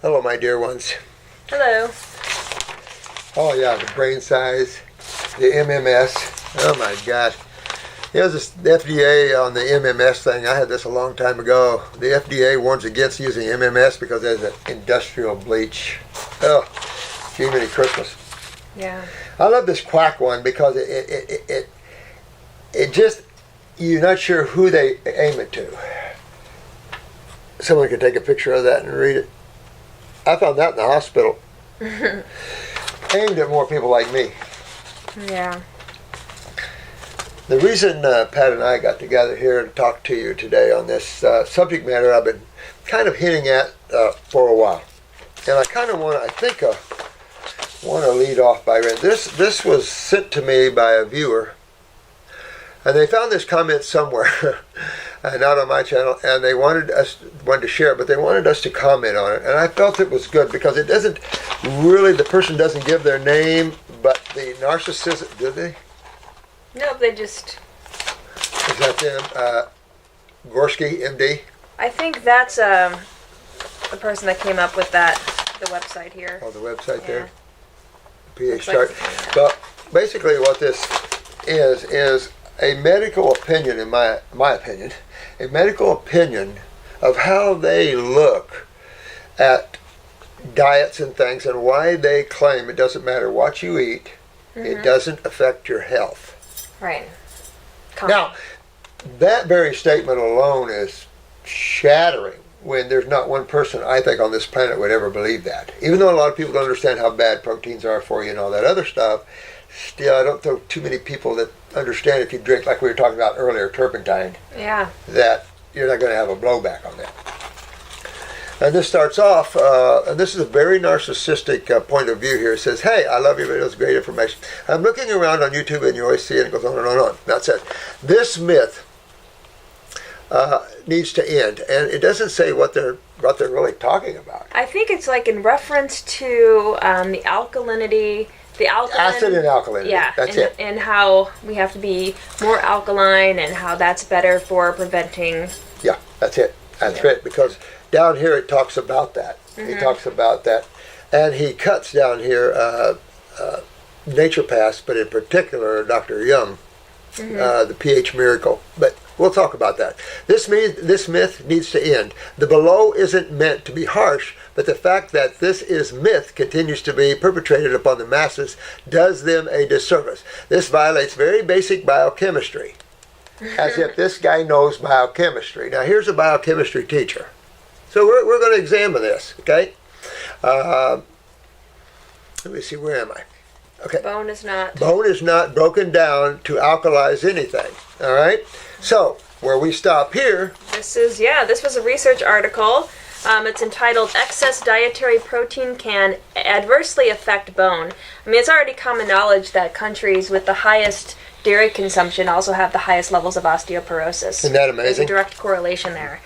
Hello, my dear ones. Hello. Oh, yeah, the brain size, the MMS. Oh, my gosh. There's this FDA on the MMS thing. I had this a long time ago. The FDA warns against using MMS because there's an industrial bleach. Oh, Jiminy Christmas. Yeah. I love this quack one because it just, you're not sure who they aim it to. Someone could take a picture of that and read it. I found that in the hospital. Aimed at more people like me. Yeah. The reason Pat and I got together here to talk to you today on this subject matter I've been kind of hinting at for a while. And I kind of want to lead off by reading. This was sent to me by a viewer. And they found this comment somewhere, not on my channel, and they wanted to share it, but they wanted us to comment on it. And I felt it was good because it doesn't really, the person doesn't give their name, but the narcissist, do they? No, they just... Is that them? Gorski, MD? I think that's the person that came up with that, the website here. Oh, the website there? Yeah. PH chart. But basically what this is a medical opinion, in my opinion, a medical opinion of how they look at diets and things and why they claim it doesn't matter what you eat, it doesn't affect your health. Right. Now, that very statement alone is shattering when there's not one person, I think, on this planet would ever believe that. Even though a lot of people don't understand how bad proteins are for you and all that other stuff, still, I don't know too many people that understand if you drink, like we were talking about earlier, turpentine, that you're not going to have a blowback on that. And this starts off, and this is a very narcissistic point of view here. It says, hey, I love your videos, great information. I'm looking around on YouTube and you always see it, and it goes on and on and on. That's it. This myth needs to end, and it doesn't say what they're really talking about. I think it's like in reference to the alkalinity, acid and alkalinity. Yeah, that's it. And how we have to be more alkaline, and how that's better for preventing. Yeah, that's it. That's it. Because down here it talks about that. He talks about that, and he cuts down here naturopaths, but in particular Dr. Young, the pH miracle. But we'll talk about that. This myth needs to end. The below isn't meant to be harsh, but the fact that this is myth continues to be perpetrated upon the masses does them a disservice. This violates very basic biochemistry, as if this guy knows biochemistry. Now here's a biochemistry teacher. So we're going to examine this, okay? Let me see, where am I? Okay. Bone is not broken down to alkalize anything, all right? So, where we stop here... This was a research article. It's entitled, Excess Dietary Protein Can Adversely Affect Bone. I mean, it's already common knowledge that countries with the highest dairy consumption also have the highest levels of osteoporosis. Isn't that amazing? There's a direct correlation there.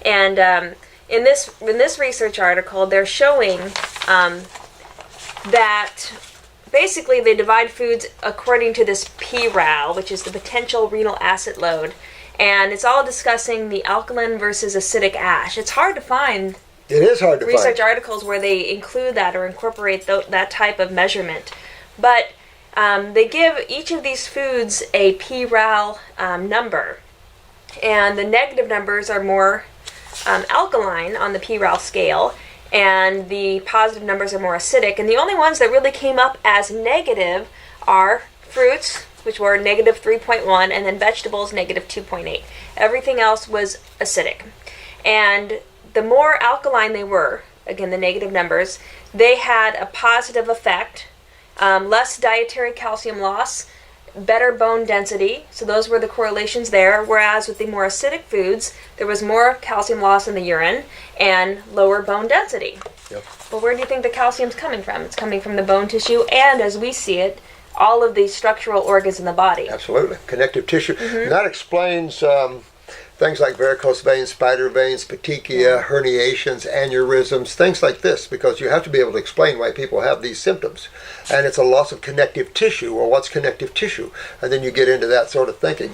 And in this research article, they're showing that basically they divide foods according to this PRAL, which is the potential renal acid load. And it's all discussing the alkaline versus acidic ash. It's hard to find. It is hard to find research articles where they include that or incorporate that type of measurement. But they give each of these foods a PRAL number. And the negative numbers are more alkaline on the PRAL scale, and the positive numbers are more acidic. And the only ones that really came up as negative are fruits, which were negative 3.1, and then vegetables, negative 2.8. Everything else was acidic. And the more alkaline they were, again, the negative numbers, they had a positive effect, less dietary calcium loss, better bone density, so those were the correlations there, whereas with the more acidic foods, there was more calcium loss in the urine and lower bone density. Yep. But where do you think the calcium's coming from? It's coming from the bone tissue and, as we see it, all of the structural organs in the body. Absolutely. Connective tissue. And that explains things like varicose veins, spider veins, petechia, herniations, aneurysms, things like this, because you have to be able to explain why people have these symptoms. And it's a loss of connective tissue, or what's connective tissue? And then you get into that sort of thinking.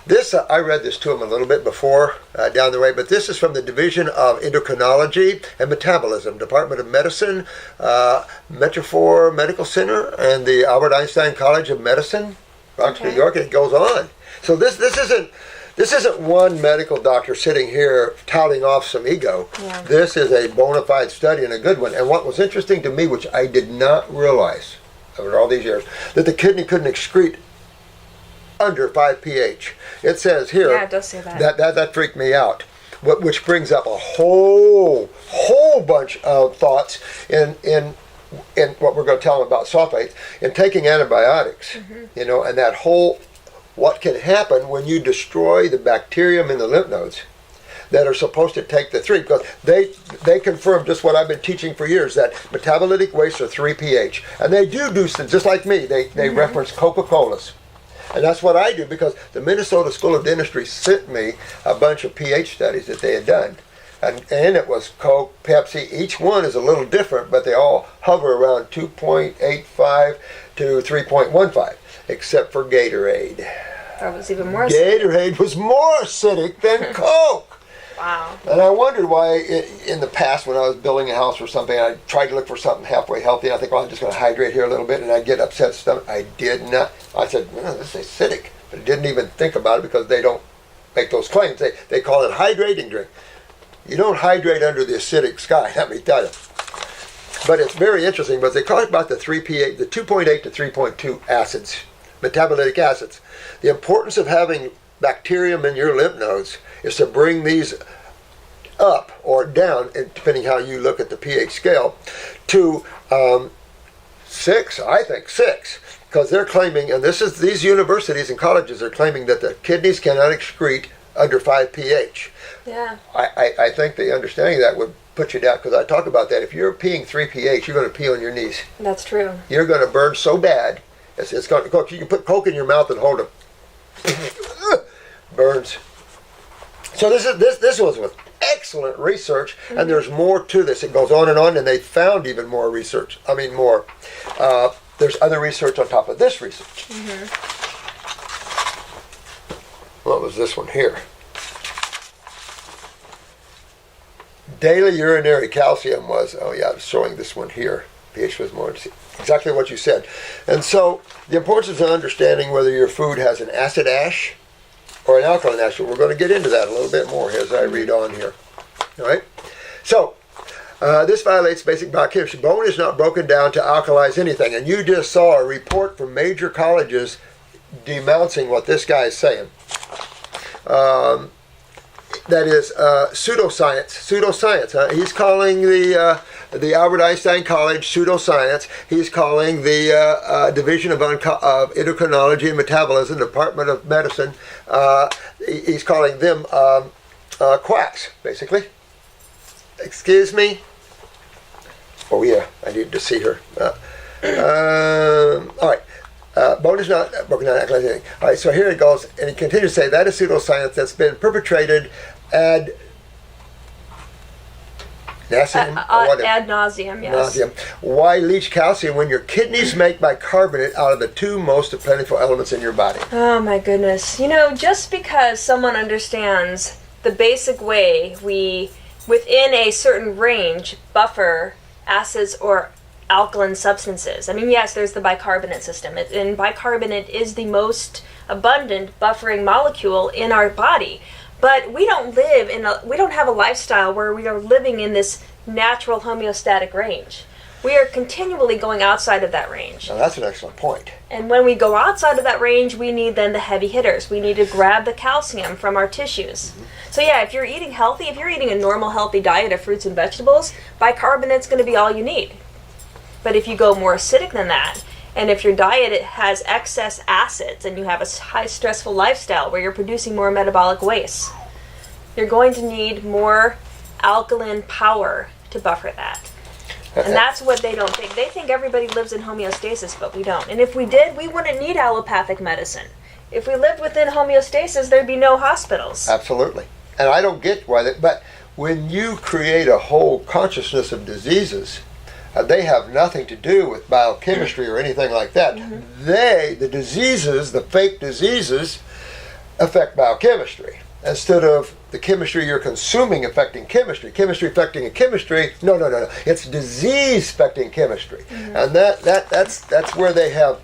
This, I read this to him a little bit before, down the way, but this is from the Division of Endocrinology and Metabolism, Department of Medicine, Metrofor Medical Center, and the Albert Einstein College of Medicine, Bronx, New York, and it goes on. So this isn't one medical doctor sitting here touting off some ego. Yeah. This is a bona fide study and a good one. And what was interesting to me, which I did not realize over all these years, that the kidney couldn't excrete under 5 pH. It says here, Yeah, it does say that. That freaked me out. Which brings up a whole bunch of thoughts in what we're going to tell them about sulfates, in taking antibiotics, and that whole, what can happen when you destroy the bacterium in the lymph nodes that are supposed to take the 3, because they confirm just what I've been teaching for years, that metabolitic wastes are 3 pH. And they do just like me, they reference Coca-Colas. And that's what I do, because the Minnesota School of Dentistry sent me a bunch of pH studies that they had done. And it was Coke, Pepsi, each one is a little different, but they all hover around 2.85 to 3.15, except for Gatorade. That was even more. Gatorade was more acidic than Coke. Wow. And I wondered why in the past when I was building a house or something, I tried to look for something halfway healthy. I think, well, I'm just going to hydrate here a little bit, and I'd get upset stomach. I did not. I said, no, this is acidic. But I didn't even think about it, because they don't make those claims. They call it hydrating drink. You don't hydrate under the acidic sky, let me tell you. But it's very interesting, but they talk about the 3 pH, the 2.8 to 3.2 acids, metabolitic acids. The importance of having bacterium in your lymph nodes is to bring these up or down, depending how you look at the pH scale, to 6, I think 6, because they're claiming, and these universities and colleges are claiming that the kidneys cannot excrete under 5 pH. Yeah. I think the understanding of that would put you down, because I talk about that. If you're peeing 3 pH, you're going to pee on your knees. That's true. You're going to burn so bad. It's going to, you can put Coke in your mouth and hold it. Burns. So this was with excellent research, and there's more to this. It goes on, and they found even more research. I mean, more. There's other research on top of this research. What was this one here? Daily urinary calcium was, I'm showing this one here. pH was more, exactly what you said. And so the importance of understanding whether your food has an acid ash or an alkaline ash. We're going to get into that a little bit more as I read on here. All right? So this violates basic biochemistry. Bone is not broken down to alkalize anything. And you just saw a report from major colleges denouncing what this guy is saying. That is pseudoscience. Pseudoscience. He's calling the Albert Einstein College pseudoscience. He's calling the Division of Endocrinology and Metabolism, Department of Medicine, he's calling them quacks, basically. Excuse me? Oh yeah, I need to see her. All right. Bone is not broken down like anything. All right, so here it goes, and he continues to say that is pseudoscience that's been perpetrated ad nauseum, yes. Nauseum. Why leach calcium when your kidneys make bicarbonate out of the 2 most plentiful elements in your body? Oh my goodness. Just because someone understands the basic way we, within a certain range, buffer acids or alkaline substances. I mean, yes, there's the bicarbonate system, and bicarbonate is the most abundant buffering molecule in our body. But we don't have a lifestyle where we are living in this natural homeostatic range. We are continually going outside of that range. Now that's an excellent point. And when we go outside of that range, we need then the heavy hitters. We need to grab the calcium from our tissues. So yeah, if you're eating healthy, if you're eating a normal healthy diet of fruits and vegetables, bicarbonate's going to be all you need. But if you go more acidic than that, and if your diet has excess acids and you have a high stressful lifestyle where you're producing more metabolic waste, you're going to need more alkaline power to buffer that. And that's what they don't think. They think everybody lives in homeostasis, but we don't. And if we did, we wouldn't need allopathic medicine. if we lived within homeostasis, there'd be no hospitals. Absolutely. And I don't get why that, but when you create a whole consciousness of diseases, they have nothing to do with biochemistry or anything like that. The diseases, the fake diseases, affect biochemistry instead of the chemistry you're consuming affecting chemistry. Chemistry affecting a chemistry. No. It's disease affecting chemistry. And that's where they have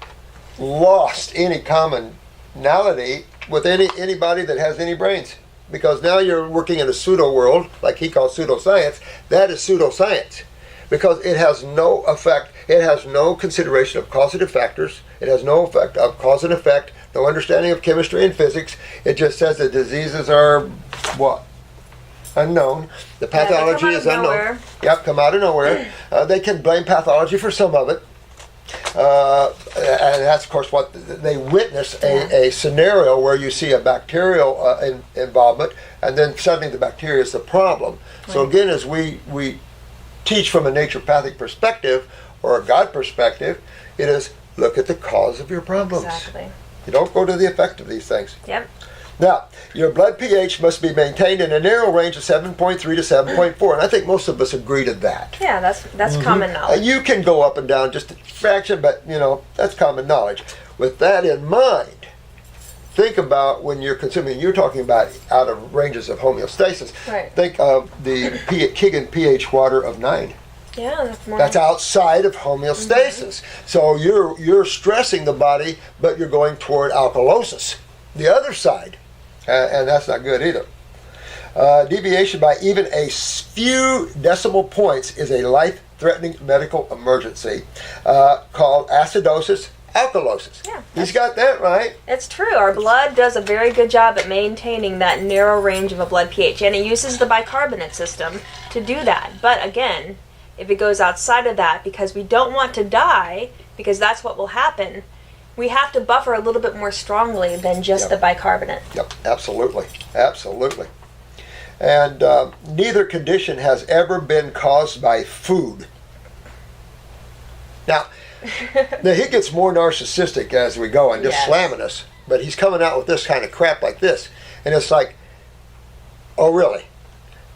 lost any commonality with anybody that has any brains. Because now you're working in a pseudo world, like he calls pseudoscience. That is pseudoscience. Because it has no effect, it has no consideration of causative factors, it has no effect of cause and effect, no understanding of chemistry and physics. It just says that diseases are what? Unknown. The pathology is unknown. Nowhere. Yep, come out of nowhere. They can blame pathology for some of it. And that's, of course, what they witness a scenario where you see a bacterial involvement, and then suddenly the bacteria is the problem. So again, as we teach from a naturopathic perspective or a God perspective, it is look at the cause of your problems. Exactly. You don't go to the effect of these things. Yep. Now, your blood pH must be maintained in a narrow range of 7.3 to 7.4, and I think most of us agree to that. Yeah, that's common knowledge. You can go up and down just a fraction, but that's common knowledge. With that in mind, think about when you're consuming, you're talking about out of ranges of homeostasis. Right. Think of the Keegan pH water of 9. Yeah, that's more. That's outside of homeostasis. So you're stressing the body, but you're going toward alkalosis, the other side. And that's not good either. Deviation by even a few decimal points is a life-threatening medical emergency called acidosis, alkalosis. Yeah, He's got that right. It's true. Our blood does a very good job at maintaining that narrow range of a blood pH, and it uses the bicarbonate system to do that. But again, if it goes outside of that, because we don't want to die, because that's what will happen, we have to buffer a little bit more strongly than just the bicarbonate. Yep, absolutely. And neither condition has ever been caused by food. Now he gets more narcissistic as we go and just slamming us, but he's coming out with this kind of crap like this, and it's like, oh really?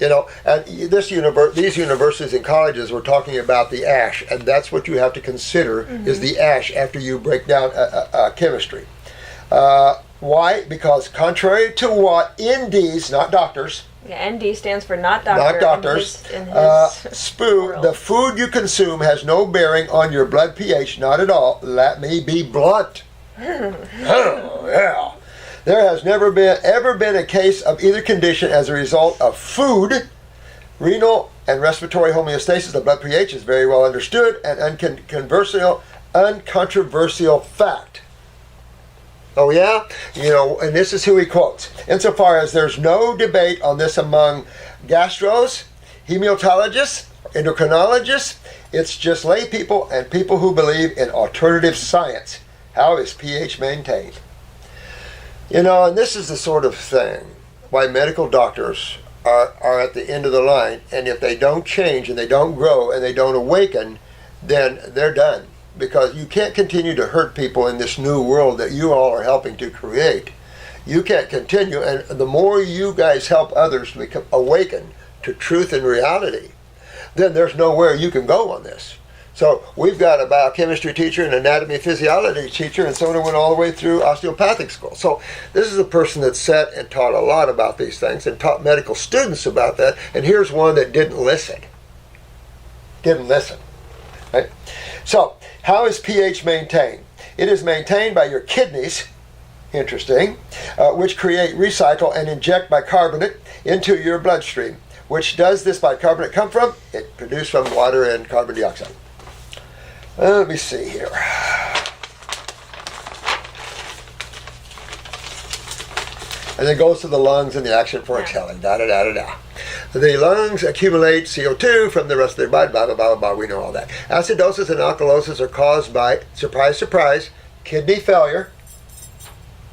And these universities and colleges were talking about the ash, and that's what you have to consider is the ash after you break down chemistry. Why? Because contrary to what NDs, not doctors, ND stands for not doctor. not doctors, SPOO, the food you consume has no bearing on your blood pH, not at all. Let me be blunt. Oh, yeah. There has never been a case of either condition as a result of food. Renal and respiratory homeostasis, the blood pH is very well understood and uncontroversial fact. Oh yeah? And this is who he quotes. Insofar as there's no debate on this among gastros, hematologists, endocrinologists, it's just lay people and people who believe in alternative science. How is pH maintained? And this is the sort of thing why medical doctors are at the end of the line, and if they don't change and they don't grow and they don't awaken, then they're done. Because you can't continue to hurt people in this new world that you all are helping to create. You can't continue, and the more you guys help others to become awaken to truth and reality, then there's nowhere you can go on this. So we've got a biochemistry teacher, an anatomy and physiology teacher, and someone who went all the way through osteopathic school. So this is a person that sat and taught a lot about these things and taught medical students about that. And here's one that didn't listen. Right? So how is pH maintained? It is maintained by your kidneys, interesting, which create, recycle, and inject bicarbonate into your bloodstream. Which does this bicarbonate come from? It produced from water and carbon dioxide. Let me see here. And it goes to the lungs and the action for exhaling. The lungs accumulate CO2 from the rest of their body, blah, blah, blah, blah. We know all that. Acidosis and alkalosis are caused by, surprise, surprise, kidney failure.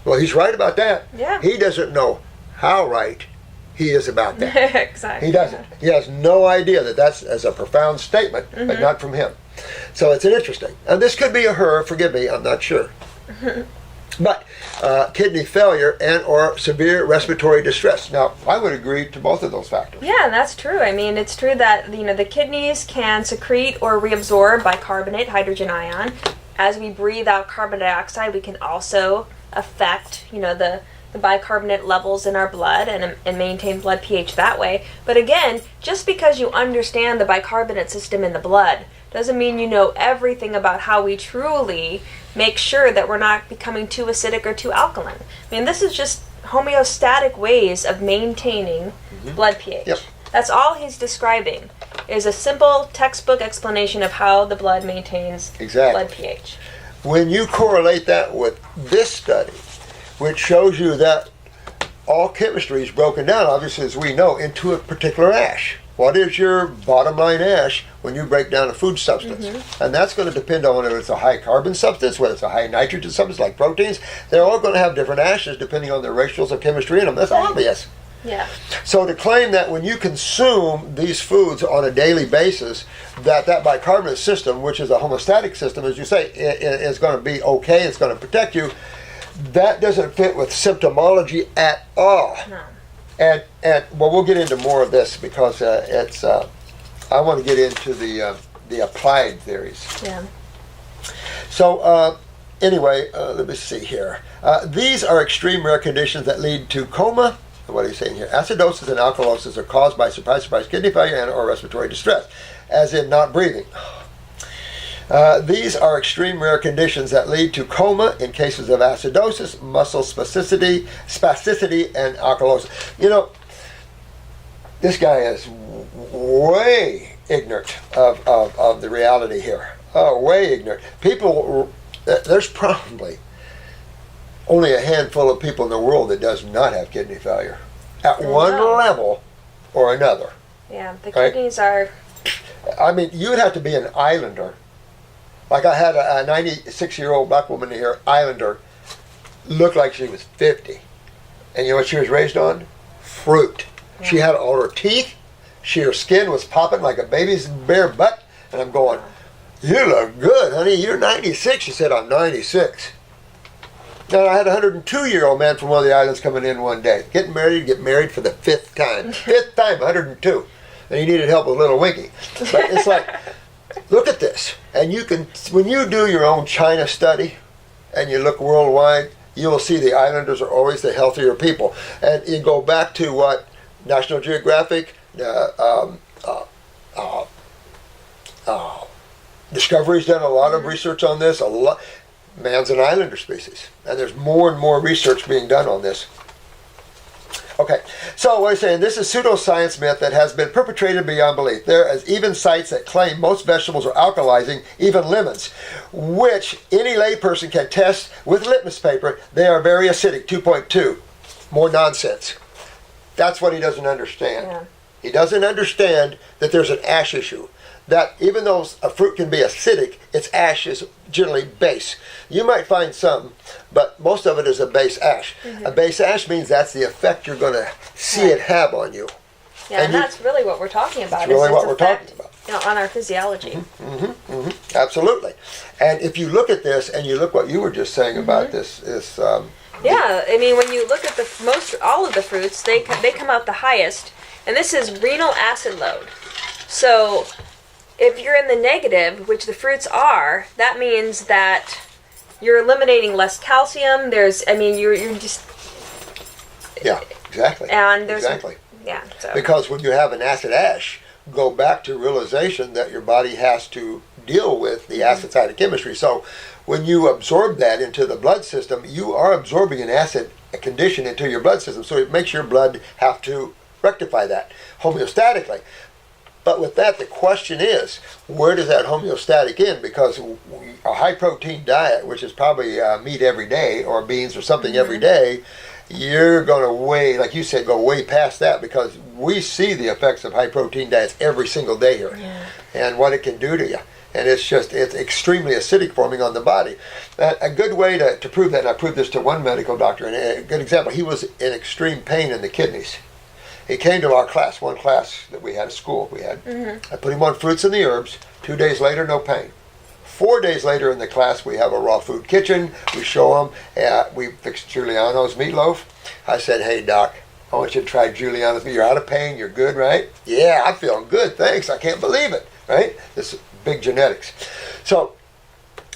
Well, he's right about that. Yeah. He doesn't know how right he is about that. Exactly. He doesn't. He has no idea that that's as a profound statement, but not from him. So it's an interesting. And this could be a her, forgive me, I'm not sure. But kidney failure and or severe respiratory distress. Now, I would agree to both of those factors. Yeah, that's true. I mean, it's true that the kidneys can secrete or reabsorb bicarbonate, hydrogen ion. As we breathe out carbon dioxide, we can also affect the bicarbonate levels in our blood and maintain blood pH that way. But again, just because you understand the bicarbonate system in the blood doesn't mean you know everything about how we truly make sure that we're not becoming too acidic or too alkaline. I mean, this is just homeostatic ways of maintaining blood pH. Yep. That's all he's describing, is a simple textbook explanation of how the blood maintains blood pH. When you correlate that with this study, which shows you that all chemistry is broken down, obviously, as we know, into a particular ash. What is your bottom line ash when you break down a food substance? And that's going to depend on whether it's a high carbon substance, whether it's a high nitrogen substance like proteins. They're all going to have different ashes depending on the ratios of chemistry in them. That's obvious. Yeah. So to claim that when you consume these foods on a daily basis, that bicarbonate system, which is a homeostatic system, as you say, is going to be okay, it's going to protect you, that doesn't fit with symptomology at all. No. And well, we'll get into more of this because it's. I want to get into the applied theories. Yeah. So anyway, let me see here. These are extreme rare conditions that lead to coma. What are you saying here? Acidosis and alkalosis are caused by surprise kidney failure and or respiratory distress, as in not breathing. These are extreme rare conditions that lead to coma in cases of acidosis, muscle spasticity, and alkalosis. You know, this guy is way ignorant of the reality here. Way ignorant. People, there's probably only a handful of people in the world that does not have kidney failure at one level or another. Yeah, the kidneys are... I mean, you'd have to be an islander. Like I had a 96-year-old black woman here, islander, looked like she was 50. And you know what she was raised on? Fruit. Yeah. She had all her teeth. Her skin was popping like a baby's bare butt. And I'm going, you look good, honey. You're 96. She said, I'm 96. Now, I had a 102-year-old man from one of the islands coming in one day. Get married for the fifth time. Fifth time, 102. And he needed help with little Winky. But it's like, look at this. And you can, when you do your own China study and you look worldwide, you will see the islanders are always the healthier people. And you go back to what National Geographic, Discovery's done a lot of research on this. Man's an islander species. And there's more and more research being done on this. Okay, so what I'm saying, this is pseudoscience myth that has been perpetrated beyond belief. There is even sites that claim most vegetables are alkalizing, even lemons, which any layperson can test with litmus paper. They are very acidic, 2.2. More nonsense. That's what he doesn't understand. Yeah. He doesn't understand that there's an ash issue. That even though a fruit can be acidic, its ash is generally base. You might find some, but most of it is a base ash. A base ash means that's the effect you're going to see it have on you. Yeah, and that's really what we're talking about. That's really what we're talking about. On our physiology. Absolutely. And if you look at this, and you look what you were just saying about this, is yeah, I mean, when you look at all of the fruits, they come out the highest, and this is renal acid load. So if you're in the negative, which the fruits are, that means that you're eliminating less calcium. You're just... Yeah, exactly. And there's... Exactly. Yeah, so... Because when you have an acid ash, go back to realization that your body has to deal with the acid side of chemistry. So when you absorb that into the blood system, you are absorbing an acid condition into your blood system. So it makes your blood have to rectify that homeostatically. But with that, the question is, where does that homeostatic end? Because a high-protein diet, which is probably meat every day or beans or something every day, you're going to like you said, go way past that because we see the effects of high-protein diets every single day here and what it can do to you. And it's extremely acidic forming on the body. A good way to prove that, and I proved this to one medical doctor, and a good example, he was in extreme pain in the kidneys. He came to our class, one class that we had at school. I put him on fruits and the herbs. 2 days later, no pain. 4 days later in the class, we have a raw food kitchen. We show them. We fixed Giuliano's meatloaf. I said, hey, Doc, I want you to try Giuliano's meat. You're out of pain. You're good, right? Yeah, I'm feeling good. Thanks. I can't believe it, right? This is big genetics. So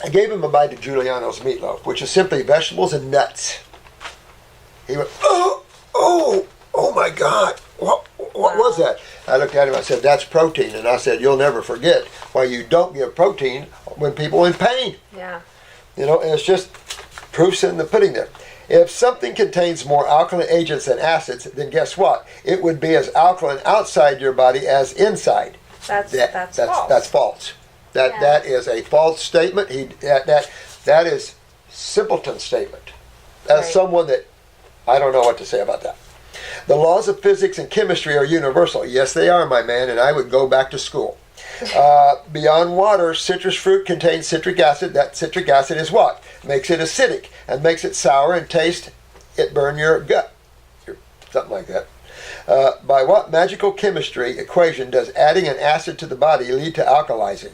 I gave him a bite of Giuliano's meatloaf, which is simply vegetables and nuts. He went, oh my God. What was that? I looked at him, I said, that's protein. And I said, you'll never forget why you don't give protein when people are in pain. Yeah. You know, and it's just proofs in the pudding there. If something contains more alkaline agents than acids, then guess what? It would be as alkaline outside your body as inside. That's false. That's false. That is a false statement. That is simpleton statement. As someone that I don't know what to say about that. The laws of physics and chemistry are universal. Yes, they are, my man, and I would go back to school. Beyond water, citrus fruit contains citric acid. That citric acid is what? Makes it acidic and makes it sour and taste it burn your gut. Something like that. By what magical chemistry equation does adding an acid to the body lead to alkalizing?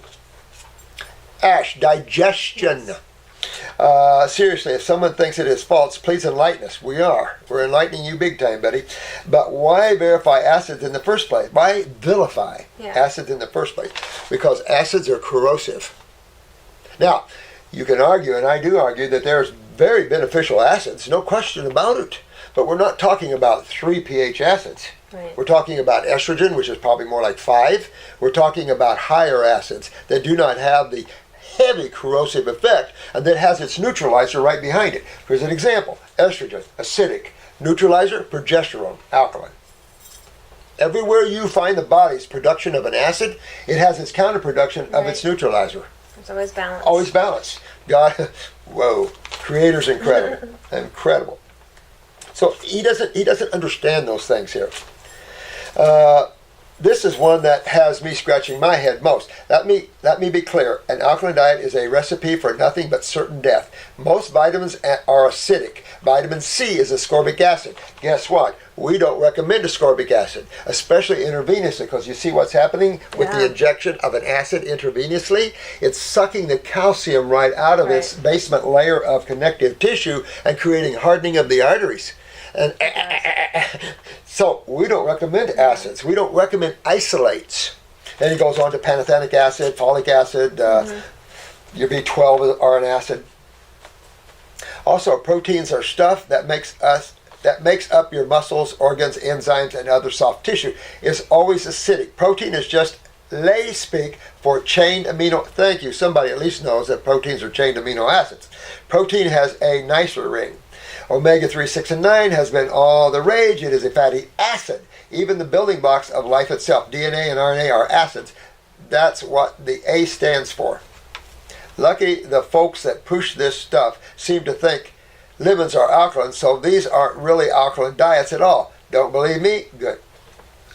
Ash, digestion. Seriously, if someone thinks it is false, please enlighten us. We're enlightening you big time, buddy. But why verify acids in the first place? Why vilify acids in the first place? Because acids are corrosive. Now, you can argue, and I do argue, that there's very beneficial acids, no question about it. But we're not talking about 3 pH acids. Right. We're talking about estrogen, which is probably more like 5. We're talking about higher acids that do not have the heavy corrosive effect, and that has its neutralizer right behind it. Here's an example. Estrogen, acidic. Neutralizer, progesterone, alkaline. Everywhere you find the body's production of an acid, it has its counterproduction of its neutralizer. It's always balanced. Always balanced. God, whoa, Creator's incredible. Incredible. So he doesn't understand those things here. This is one that has me scratching my head most. Let me be clear. An alkaline diet is a recipe for nothing but certain death. Most vitamins are acidic. Vitamin C is ascorbic acid. Guess what? We don't recommend ascorbic acid, especially intravenously, because you see what's happening with the injection of an acid intravenously? It's sucking the calcium right out of its basement layer of connective tissue and creating hardening of the arteries. And so we don't recommend acids. We don't recommend isolates. And he goes on to pantothenic acid, folic acid, your B12 are an acid. Also, proteins are stuff that makes up your muscles, organs, enzymes, and other soft tissue. It's always acidic. Protein is just lay speak for chained amino. Thank you. Somebody at least knows that proteins are chained amino acids. Protein has a nicer ring. Omega-3, 6, and 9 has been all the rage. It is a fatty acid. Even the building blocks of life itself, DNA and RNA, are acids. That's what the A stands for. Lucky the folks that push this stuff seem to think lemons are alkaline, so these aren't really alkaline diets at all. Don't believe me? Good.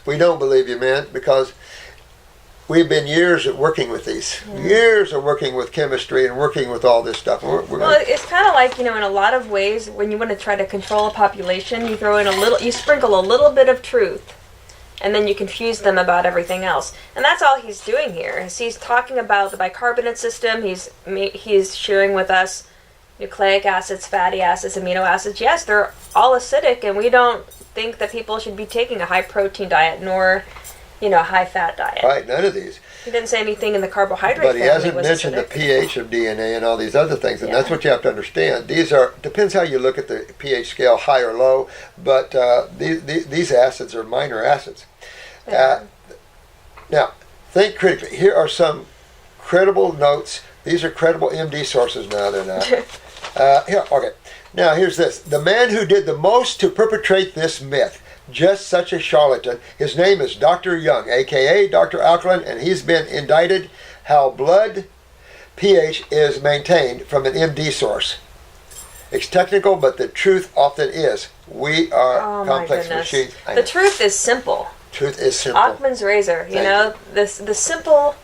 We don't believe you, man, because we've been years at working with these. Years of working with chemistry and working with all this stuff. Well, it's kind of like, in a lot of ways, when you want to try to control a population, you sprinkle a little bit of truth, and then you confuse them about everything else. And that's all he's doing here. He's talking about the bicarbonate system. He's sharing with us nucleic acids, fatty acids, amino acids. Yes, they're all acidic, and we don't think that people should be taking a high protein diet, nor a high-fat diet. Right, none of these. He didn't say anything in the carbohydrate But he hasn't mentioned the pH of DNA and all these other things, and that's what you have to understand. Depends how you look at the pH scale, high or low, but these acids are minor acids. Now, think critically. Here are some credible notes. These are credible MD sources. No, they're not. Okay. Now, here's this. The man who did the most to perpetrate this myth, just such a charlatan. His name is Dr. Young, a.k.a. Dr. Alkaline, and he's been indicted how blood pH is maintained from an MD source. It's technical, but the truth often is. We are complex machines. The truth is simple. Truth is simple. Occam's razor. The simple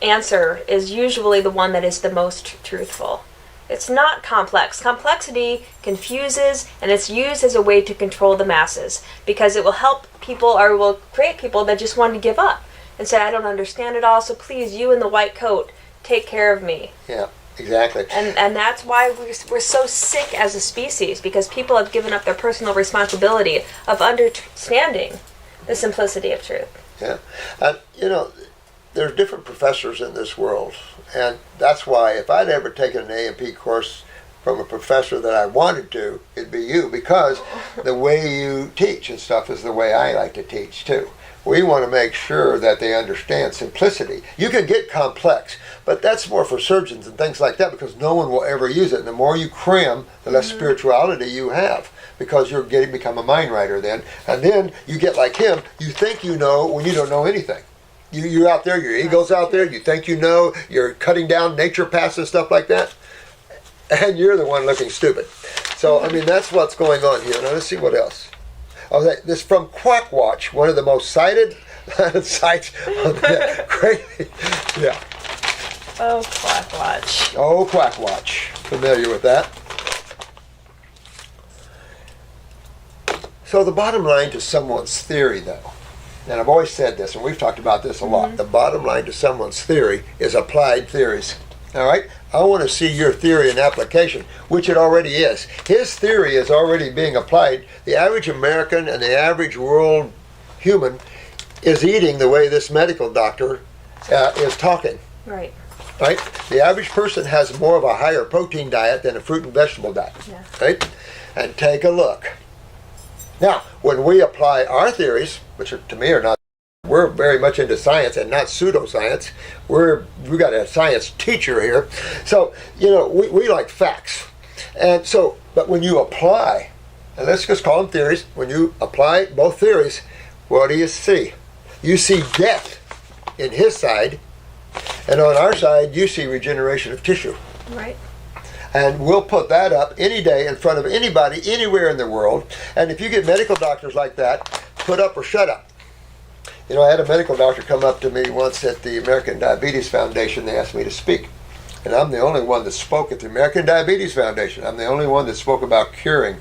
answer is usually the one that is the most truthful. It's not complex. Complexity confuses, and it's used as a way to control the masses because it will help people, or will create people that just want to give up and say, I don't understand it all, so please, you in the white coat, take care of me. Yeah, exactly. And that's why we're so sick as a species, because people have given up their personal responsibility of understanding the simplicity of truth. Yeah. And, there's different professors in this world. And that's why if I'd ever taken an A&P course from a professor that I wanted to, it'd be you, because the way you teach and stuff is the way I like to teach too. We want to make sure that they understand simplicity. You can get complex, but that's more for surgeons and things like that, because no one will ever use it. And the more you cram, the less spirituality you have, because you're become a mind writer then. And then you get like him, you think you know when you don't know anything. You're out there, your ego's out there, you think you know, you're cutting down nature paths and stuff like that, and you're the one looking stupid. So, that's what's going on here. Now, let's see what else. Oh, this from Quack Watch, one of the most cited sites on the crazy. Yeah. Oh, Quack Watch. Oh, Quack Watch. Familiar with that. So the bottom line to someone's theory, though, and I've always said this, and we've talked about this a lot, the bottom line to someone's theory is applied theories. All right? I want to see your theory in application, which it already is. His theory is already being applied. The average American and the average world human is eating the way this medical doctor is talking. Right. Right? The average person has more of a higher protein diet than a fruit and vegetable diet. Yeah. Right? And take a look. Now, when we apply our theories, which to me are not, we're very much into science and not pseudoscience. We got a science teacher here. So, we like facts. And so, but when you apply, and let's just call them theories, when you apply both theories, what do you see? You see death in his side, and on our side, you see regeneration of tissue. Right. And we'll put that up any day in front of anybody, anywhere in the world. And if you get medical doctors like that, put up or shut up. I had a medical doctor come up to me once at the American Diabetes Foundation. They asked me to speak. And I'm the only one that spoke at the American Diabetes Foundation. I'm the only one that spoke about curing.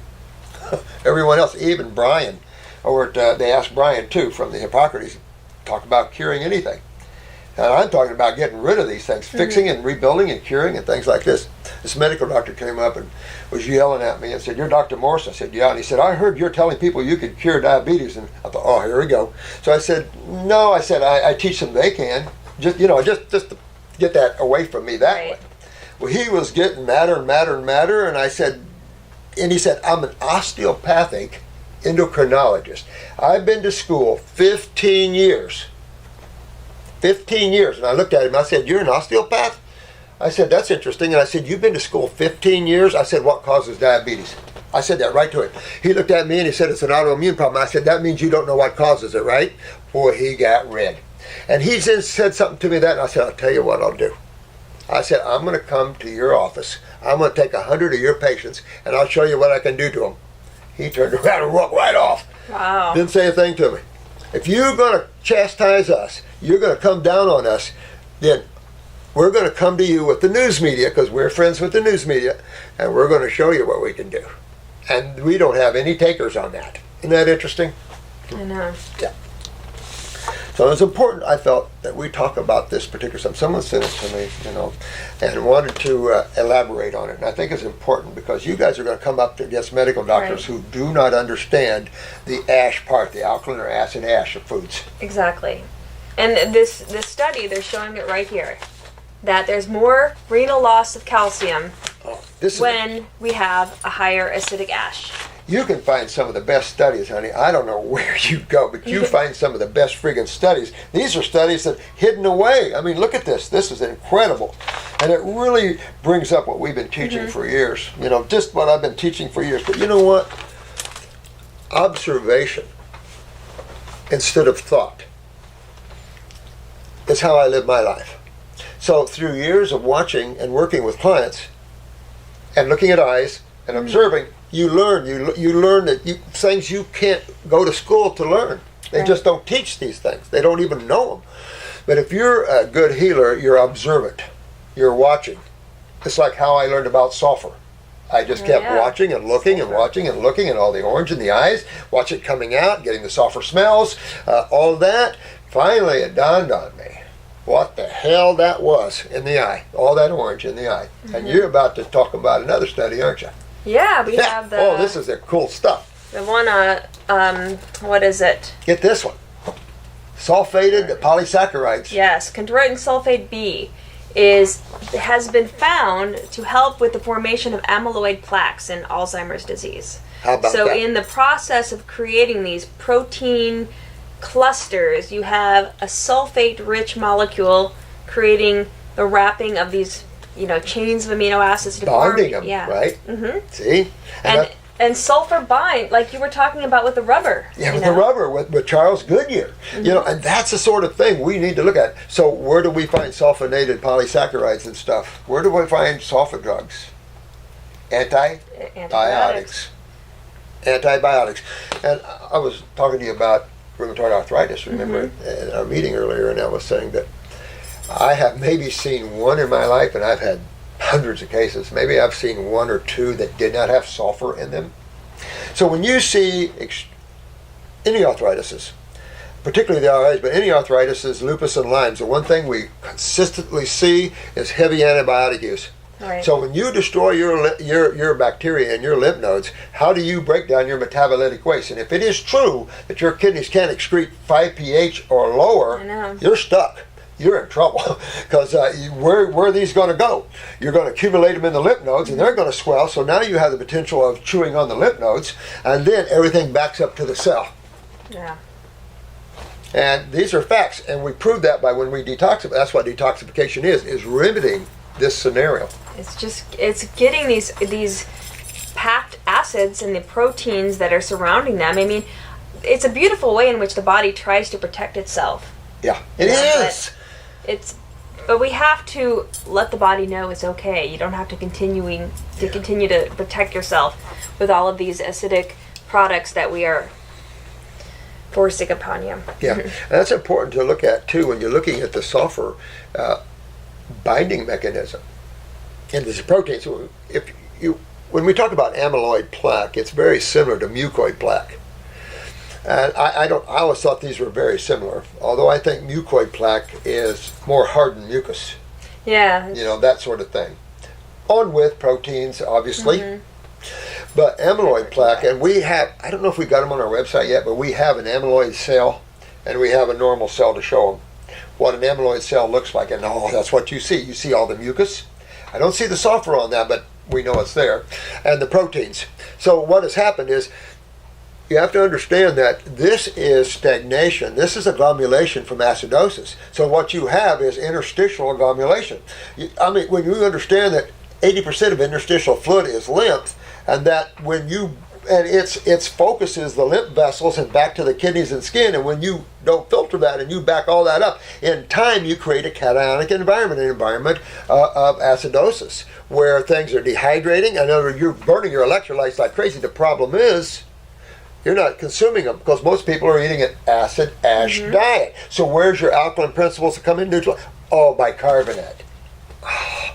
Everyone else, even Brian, they asked Brian too from the Hippocrates, talk about curing anything. And I'm talking about getting rid of these things, fixing and rebuilding and curing and things like this. This medical doctor came up and was yelling at me and said, "You're Dr. Morse?" I said, "Yeah." And he said, "I heard you're telling people you could cure diabetes." And I thought, oh, here we go. So I said, "No," I said, I teach them they can. Just to get that away from me that way. Well, he was getting madder and madder and madder. And he said, "I'm an osteopathic endocrinologist. I've been to school 15 years. 15 years. And I looked at him and I said, "You're an osteopath?" I said, "That's interesting." And I said, "You've been to school 15 years? I said, "What causes diabetes?" I said that right to him. He looked at me and he said, "It's an autoimmune problem." I said, "That means you don't know what causes it, right?" Boy, he got red. And he then said something to me that, and I said, "I'll tell you what I'll do." I said, "I'm going to come to your office. I'm going to take 100 of your patients, and I'll show you what I can do to them." He turned around and walked right off. Wow. Didn't say a thing to me. If you're going to chastise us, you're going to come down on us, then we're going to come to you with the news media, because we're friends with the news media, and we're going to show you what we can do. And we don't have any takers on that. Isn't that interesting? I know. Yeah. So it's important, I felt, that we talk about this particular stuff. Someone sent it to me, and wanted to elaborate on it. And I think it's important because you guys are going to come up against medical doctors who do not understand the ash part, the alkaline or acid ash of foods. Exactly. And this study, they're showing it right here, that there's more renal loss of calcium when we have a higher acidic ash. You can find some of the best studies, honey. I don't know where you go, but you find some of the best friggin' studies. These are studies that hidden away. I mean, look at this. This is incredible. And it really brings up what we've been teaching for years. Just what I've been teaching for years. But you know what? Observation instead of thought is how I live my life. So through years of watching and working with clients and looking at eyes and observing, you learn. You learn that things you can't go to school to learn. They just don't teach these things. They don't even know them. But if you're a good healer, you're observant. You're watching. It's like how I learned about sulfur. I just kept watching and looking and watching and looking, and all the orange in the eyes, watch it coming out, getting the sulfur smells, all of that. Finally, it dawned on me. what the hell that was in the eye, all that orange in the eye. And you're about to talk about another study, aren't you? Yeah, we have the. Oh, this is the cool stuff. The one, what is it? Get this one. Sulfated polysaccharides. Yes, chondroitin sulfate B has been found to help with the formation of amyloid plaques in Alzheimer's disease. How about so that? in the process of creating these protein clusters, you have a sulfate-rich molecule creating the wrapping of these, chains of amino acids to Bonding form. them, right? Mm-hmm. See? And sulfur bind, like you were talking about with the rubber. Yeah, with the rubber, with Charles Goodyear. And that's the sort of thing we need to look at. So where do we find sulfonated polysaccharides and stuff? Where do we find sulfa drugs? Antibiotics. Antibiotics. And I was talking to you about rheumatoid arthritis, remember, in our meeting earlier, and I was saying that I have maybe seen one in my life, and I've had hundreds of cases. Maybe I've seen one or two that did not have sulfur in them. So when you see any arthritises, particularly the RAs, but any arthritises, lupus and Lyme's, the one thing we consistently see is heavy antibiotic use. Right. So when you destroy your bacteria in your lymph nodes, how do you break down your metabolitic waste? And if it is true that your kidneys can't excrete 5 pH or lower, you're stuck. You're in trouble, because where are these going to go? You're going to accumulate them in the lymph nodes, and they're going to swell, so now you have the potential of chewing on the lymph nodes, and then everything backs up to the cell. Yeah. And these are facts, and we prove that by when we detoxify. That's what detoxification is remedying this scenario. It's getting these packed acids and the proteins that are surrounding them. I mean, it's a beautiful way in which the body tries to protect itself. Yeah, it is. But we have to let the body know it's okay. You don't have to continue to protect yourself with all of these acidic products that we are forcing upon you. Yeah, and that's important to look at too when you're looking at the sulfur binding mechanism. And there's a protein. So when we talk about amyloid plaque, it's very similar to mucoid plaque. And I always thought these were very similar, although I think mucoid plaque is more hardened mucus. Yeah. That sort of thing. On with proteins, obviously. But amyloid plaque, and we have, I don't know if we got them on our website yet, but we have an amyloid cell, and we have a normal cell to show them what an amyloid cell looks like. And that's what you see. You see all the mucus. I don't see the sulfur on that, but we know it's there. And the proteins. So what has happened is, you have to understand that this is stagnation. This is agglomeration from acidosis. So what you have is interstitial agglomeration. When you understand that 80% of interstitial fluid is lymph, and that its focus is the lymph vessels and back to the kidneys and skin, and when you don't filter that and you back all that up, in time you create a cationic environment, an environment of acidosis, where things are dehydrating. In other words, you're burning your electrolytes like crazy. The problem is, you're not consuming them because most people are eating an acid ash diet. So where's your alkaline principles that come in neutral? Oh, bicarbonate. Oh,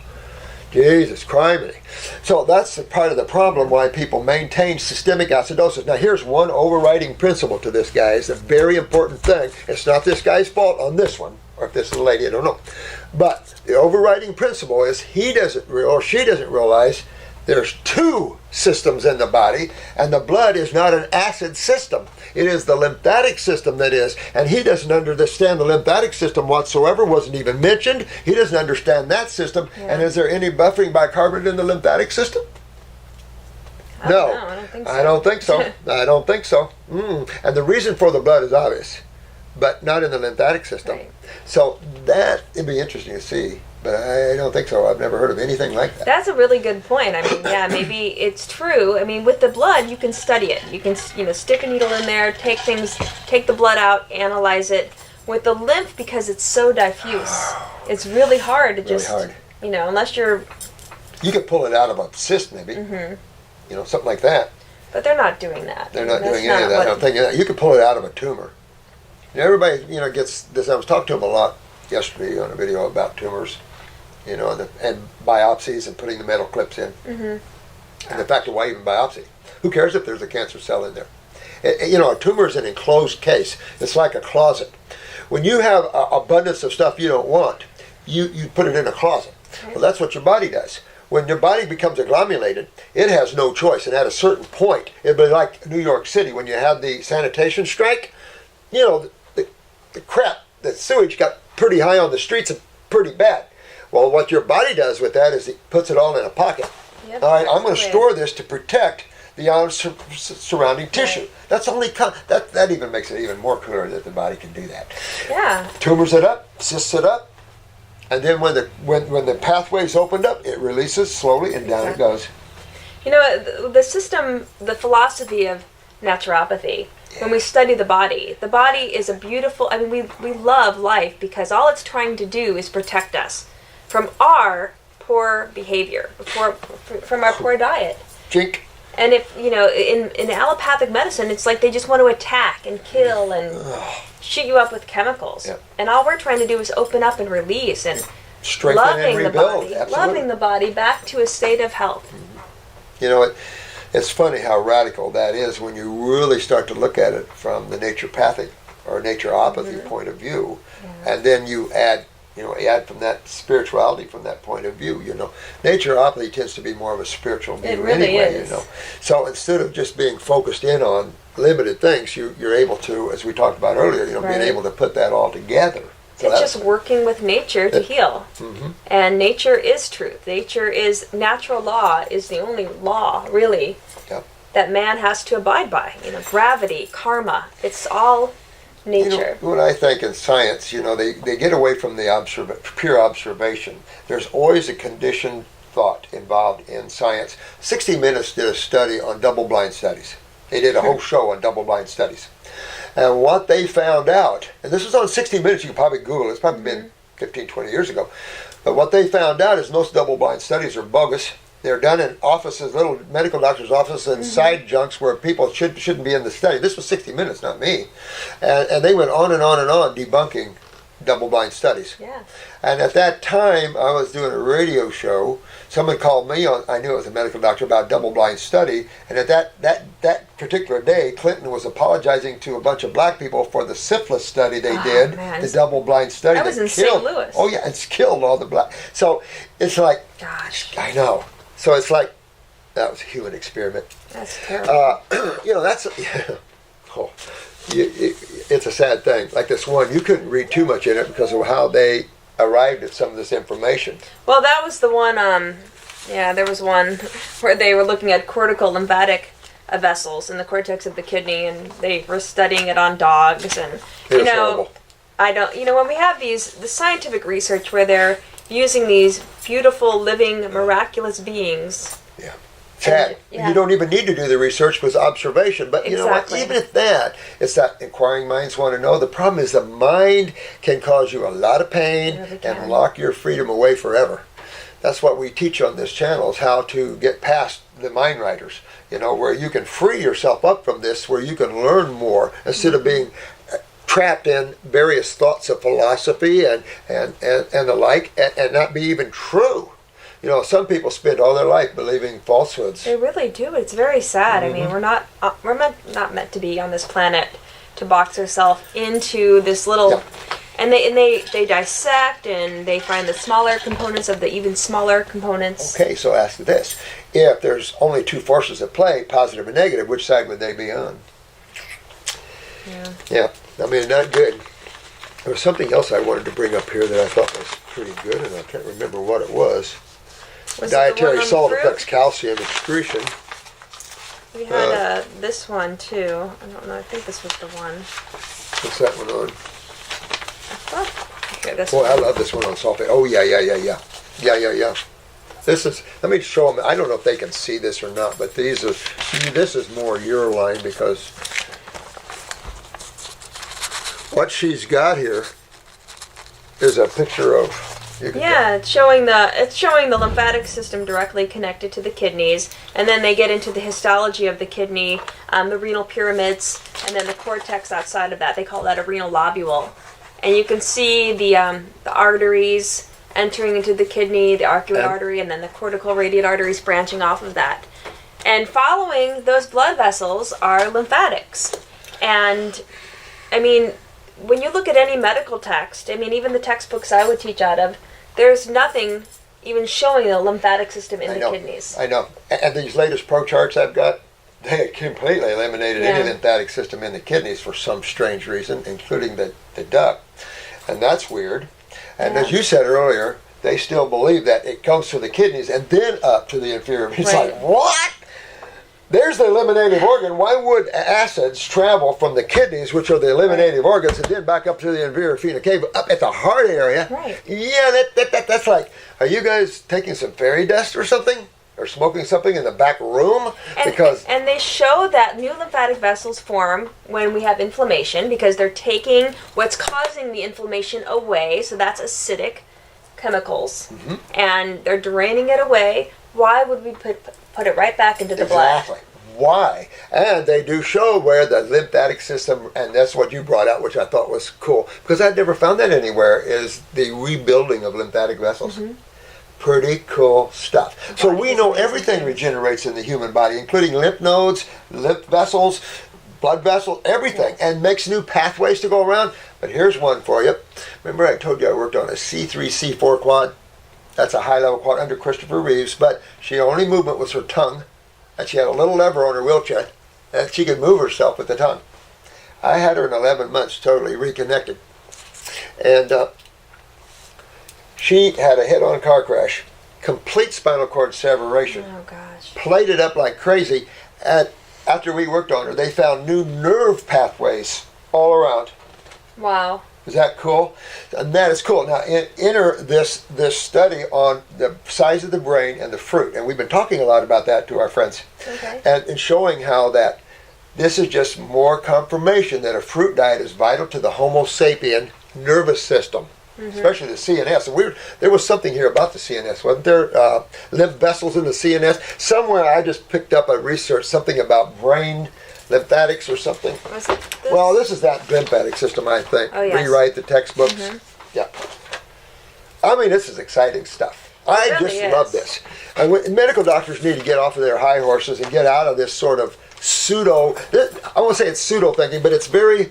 Jesus criminy. So that's part of the problem why people maintain systemic acidosis. Now here's one overriding principle to this, guys. A very important thing. It's not this guy's fault on this one, or if this is a lady, I don't know. But the overriding principle is she doesn't realize there's two systems in the body, and the blood is not an acid system. It is the lymphatic system that is, and he doesn't understand the lymphatic system whatsoever, wasn't even mentioned. He doesn't understand that system. Yeah. And is there any buffering bicarbonate in the lymphatic system? No, I don't think so. I don't think so. And the reason for the blood is obvious, but not in the lymphatic system. Right. So that would be interesting to see. But I don't think so. I've never heard of anything like that. That's a really good point. I mean, yeah, maybe it's true. I mean, with the blood, you can study it. You can, stick a needle in there, take the blood out, analyze it. With the lymph, because it's so diffuse, it's really hard to just, unless you're... You could pull it out of a cyst, maybe. Something like that. But they're not doing that. They're not doing any of that. I'm thinking that you could pull it out of a tumor. Everybody, gets this. I was talking to them a lot yesterday on a video about tumors. And biopsies and putting the metal clips in. And the fact of why even biopsy. Who cares if there's a cancer cell in there? A tumor is an enclosed case. It's like a closet. When you have abundance of stuff you don't want, you put it in a closet. Well, that's what your body does. When your body becomes agglomerated, it has no choice. And at a certain point, it'd be like New York City when you had the sanitation strike. The crap, the sewage got pretty high on the streets and pretty bad. Well, what your body does with that is it puts it all in a pocket. Yep, all right, I'm going to absolutely. store this to protect the surrounding tissue. Right. That's only that even makes it even more clear that the body can do that. Yeah. Tumors it up, cysts it up, and then when the pathway's opened up, it releases slowly and down it goes. The philosophy of naturopathy, when we study the body is a beautiful, we love life because all it's trying to do is protect us from our poor behavior, from our poor diet. Jink. And if, in allopathic medicine, it's like they just want to attack and kill and shoot you up with chemicals. Yep. And all we're trying to do is open up and release and Strengthen loving and the rebuild. body, Absolutely. loving the body back to a state of health. It's funny how radical that is when you really start to look at it from the naturopathic or naturopathy point of view, and then you add from that spirituality from that point of view. Naturopathy tends to be more of a spiritual view It really anyway. is. So instead of just being focused in on limited things, you're able to, as we talked about earlier, Right. being able to put that all together. So It's just working with nature to heal. Mm-hmm. And nature is truth. Natural law is the only law, really, Yep. that man has to abide by. Gravity, karma, it's all nature. What I think in science, they get away from the pure observation. There's always a conditioned thought involved in science. 60 Minutes did a study on double-blind studies. They did a whole show on double-blind studies. And what they found out, and this was on 60 Minutes, you can probably Google it, it's probably been 15, 20 years ago, but what they found out is most double-blind studies are bogus. They're done in offices, little medical doctors' offices and side junks where people shouldn't be in the study. This was 60 Minutes, not me. And they went on and on and on debunking double-blind studies. Yeah. And at that time, I was doing a radio show. Someone called me on, I knew it was a medical doctor, about a double-blind study. And at that particular day, Clinton was apologizing to a bunch of black people for the syphilis study they did, man. the double-blind study. That was in St. Louis. Oh, yeah, it's killed all the black. So it's like, Gosh, I know. So it's like, that was a human experiment. that's terrible. That's, it's a sad thing. Like this one, you couldn't read too much in it because of how they arrived at some of this information. Well, that was the one, there was one where they were looking at cortical lymphatic vessels in the cortex of the kidney, and they were studying it on dogs, and, It was horrible. when we have the scientific research where they're using these beautiful, living, miraculous beings. Yeah. Sad. Yeah. You don't even need to do the research with observation. But you know what? Exactly. Even if that, it's that inquiring minds want to know. The problem is the mind can cause you a lot of pain It really and can. lock your freedom away forever. That's what we teach on this channel, is how to get past the mind riders, where you can free yourself up from this, where you can learn more instead of being trapped in various thoughts of philosophy and the like, and not be even true. Some people spend all their life believing falsehoods. They really do. It's very sad. I mean, we're not meant to be on this planet to box ourselves into this little. Yeah. And they dissect and they find the smaller components of the even smaller components. Okay, so ask this: if there's only two forces at play, positive and negative, which side would they be on? Yeah. I mean, not good. There was something else I wanted to bring up here that I thought was pretty good, and I can't remember what it was. Was it the one Dietary on salt fruit? affects calcium excretion. We had this one too. I don't know. I think this was the one. What's that one on? Here, this Boy, one. I love this one on sulfate. Oh, yeah. This is, let me show them. I don't know if they can see this or not, but this is more your line, because what she's got here is a picture of. Yeah, it's showing the lymphatic system directly connected to the kidneys, and then they get into the histology of the kidney, the renal pyramids, and then the cortex outside of that. They call that a renal lobule, and you can see the arteries entering into the kidney, the arcuate artery, and then the cortical radiate arteries branching off of that. And following those blood vessels are lymphatics. And, I mean, when you look at any medical text, I mean, even the textbooks I would teach out of, there's nothing even showing the lymphatic system in the kidneys. I know. And these latest pro charts I've got, they had completely eliminated any lymphatic system in the kidneys for some strange reason, including the duct. And that's weird. And as you said earlier, they still believe that it comes to the kidneys and then up to the inferior. It's like, what? There's the eliminative organ. Why would acids travel from the kidneys, which are the eliminative organs, and then back up to the inferior vena cava, up at the heart area? Right. Yeah, that's like, are you guys taking some fairy dust or something? Or smoking something in the back room? And they show that new lymphatic vessels form when we have inflammation, because they're taking what's causing the inflammation away, so that's acidic chemicals, and they're draining it away. Why would we put it right back into the blood? Exactly. Why? And they do show where the lymphatic system, and that's what you brought out, which I thought was cool, because I'd never found that anywhere, is the rebuilding of lymphatic vessels. Pretty cool stuff. So we know everything regenerates in the human body, including lymph nodes, lymph vessels, blood vessels, everything, and makes new pathways to go around. But here's one for you. Remember I told you I worked on a C3, C4 quad? That's a high-level quad under Christopher Reeves, but she only movement was her tongue, and she had a little lever on her wheelchair, and she could move herself with the tongue. I had her in 11 months, totally reconnected. And she had a head-on car crash, complete spinal cord separation. Oh, gosh. Plated up like crazy. And after we worked on her, they found new nerve pathways all around. Wow. Is that cool? And that is cool. Now, enter this study on the size of the brain and the fruit. And we've been talking a lot about that to our friends. Okay. And showing how that this is just more confirmation that a fruit diet is vital to the Homo sapien nervous system. Especially the CNS. And there was something here about the CNS, wasn't there? Lymph vessels in the CNS. Somewhere I just picked up a research, something about brain lymphatics or something. Was it this? Well, this is that lymphatic system, I think. Oh, yes. Rewrite the textbooks. Yeah. I mean, this is exciting stuff. I really just is. love this. And medical doctors need to get off of their high horses and get out of this sort of pseudo, I won't say it's pseudo thinking, but it's very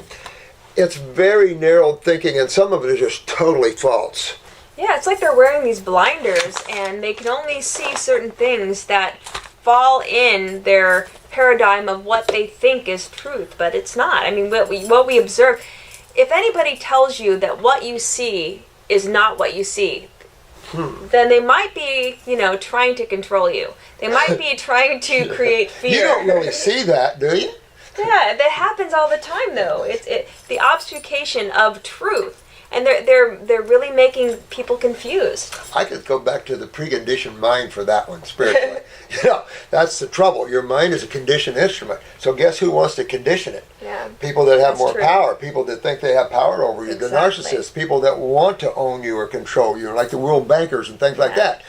narrow thinking, and some of it is just totally false. Yeah, it's like they're wearing these blinders, and they can only see certain things that fall in their paradigm of what they think is truth, but it's not. I mean, what we observe, if anybody tells you that what you see is not what you see, then they might be, trying to control you. They might be trying to create fear. You don't really see that, do you? Yeah, that happens all the time, though. It's the obfuscation of truth, and they're really making people confused. I could go back to the preconditioned mind for that one spiritually. That's the trouble. Your mind is a conditioned instrument. So guess who wants to condition it? Yeah. People that have That's more true. power, people that think they have power over you, Exactly. the narcissists, people that want to own you or control you, like the world bankers and things like that.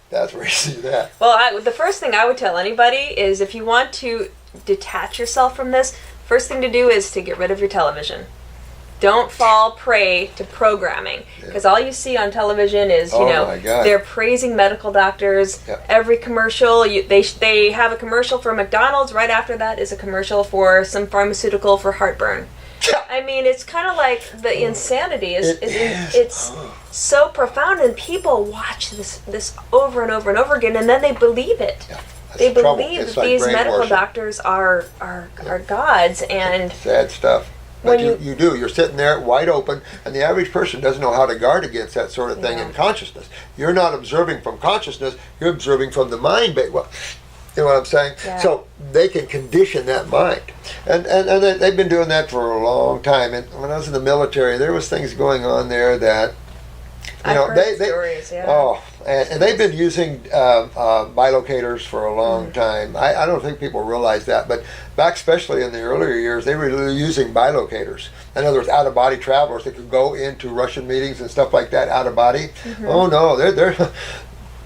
That's where you see that. Well, the first thing I would tell anybody is, if you want to detach yourself from this, first thing to do is to get rid of your television. Don't fall prey to programming, because all you see on television is, my God. they're praising medical doctors. Yeah. Every commercial, they have a commercial for McDonald's. Right after that is a commercial for some pharmaceutical for heartburn. I mean, it's kind of like the insanity it's so profound, and people watch this over and over and over again, and then they believe it. Yeah. They the trouble. believe It's that like these medical brainwashing. doctors are gods, and Sad stuff. But you're sitting there wide open, and the average person doesn't know how to guard against that sort of thing in consciousness. You're not observing from consciousness, you're observing from the mind. Well, you know what I'm saying? Yeah. So they can condition that mind. And they've been doing that for a long time. And when I was in the military, there was things going on there that, I've heard stories, yeah. And they've been using bilocators for a long time. I don't think people realize that, but back especially in the earlier years, they were using bilocators. In other words, out-of-body travelers that could go into Russian meetings and stuff like that out-of-body. Oh no, they're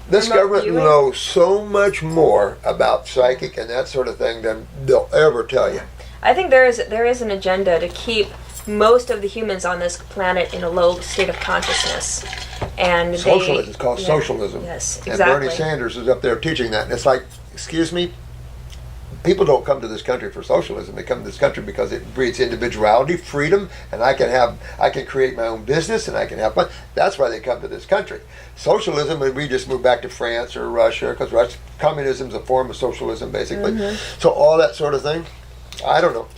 this government knows so much more about psychic and that sort of thing than they'll ever tell you. I think there is an agenda to keep most of the humans on this planet in a low state of consciousness. And Socialism. It's called socialism. Yes, And exactly. Bernie Sanders is up there teaching that. And it's like, excuse me, people don't come to this country for socialism. They come to this country because it breeds individuality, freedom, and I can create my own business and I can have fun. That's why they come to this country. Socialism, we just move back to France or Russia, because communism is a form of socialism, basically. So all that sort of thing, I don't know.